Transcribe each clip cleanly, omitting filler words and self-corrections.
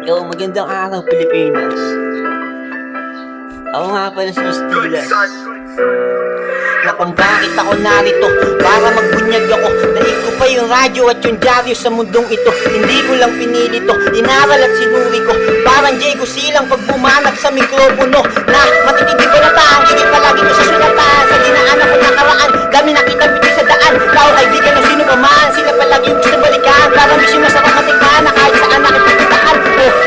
Yo, magandang araw Pilipinas. Ako nga pala si Stilas. Na kung bakit ako narito, para magbunyag ako. Daig ko pa yung radyo at yung dyaryo sa mundong ito. Hindi ko lang pinili to, inaral at sinuri ko. Parang Diego Silang pag bumanat sa mikropono. Na matitindi ko na taang, hindi palagi ko sa sulatan. Sa dinaanan ko nakaraan, dami nakita biti sa daan. Tao kaibigan ng sino pa man, sila palagi yung gusto balikan. Parang misyon masarap matikman, na kahit saan nakipupuntahan.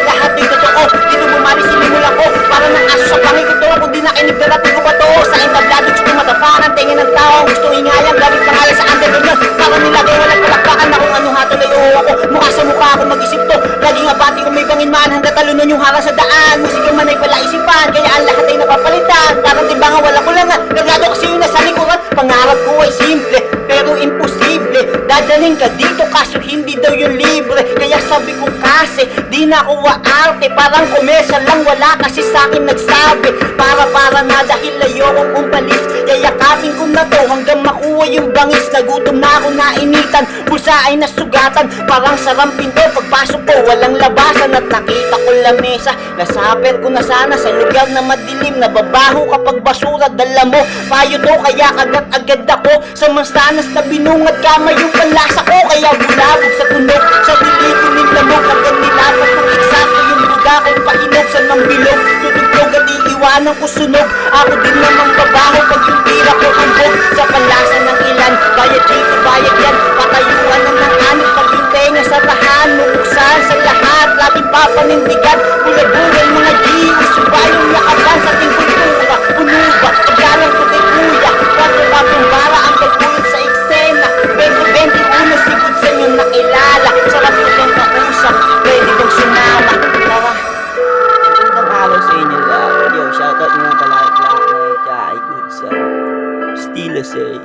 Lahat ay totoo, dito bumali sinimula ko. Para ng aso sa pangin ko to, kung di nakinig darating ko ba to. Sa entablado, gusto matapakan, tingin ng tao. Gusto ingayang, gamit pangalan sa underground. Para nilagay walang palakpakan na kung ano hatol ay ako. Mukha sa mukha ako mag-isip to. Laging abati kung may bangin man, handa talunan yung harang sa daan. Musika man ay pala isipan, kaya ang lahat ay napapalitan. Parang timbangan wala ko lang na, nagado kasi yung nasa likuran. Pangarap ko ay simple, pero imposible. Dadalhin ka dito kaso hindi daw yung libre. Kaya sabi ko kasi, di na ako waarte. Parang komersyal lang, wala kasi sa'kin nagsabi. Para na dahil ayokong umalis. Yayakapin ko na to hanggang makuha yung bangis. Nagutom na ako, nainitan, bulsa ay nasugatan. Parang sarampin to, pagpasok ko walang labasan. At nakita ko lamesa, nasaper ko na sana sa lugar na madilim. Nababaho kapag basura, dala mo payo to, kaya kagat agad ako sa mansanas na binungad. Kamay yung panlasa ko, kaya bulabog sa tunog. Sa dilig ko nilamog, hanggang nilapat kong eksakto yung buga kong pahinog sa nang bilog. Tutugtog at iiwanan ko sunog. Ako din namang babaho pag yung tira ko hambog. Sa panlasa ng ilan, bayad dito, bayad yan. Patayuan na ng anit pag yung tenga sa tahan. Muksan sa lahat, laging papanindigan. Bulabulan mga giwi, subayong yakapan sa ating kultura. Puno ba, paggalang ko kay kuya. Patong bara ang pagpulot sa eksena. 2021 sigod sa inyong nakilala. Sarap ko lang kausap, pwede kong sumama. Tara, magandang araw sa inyo lahat. Yo, shoutout mga palakit-lakit. Kaya ay good sa Stilas eh.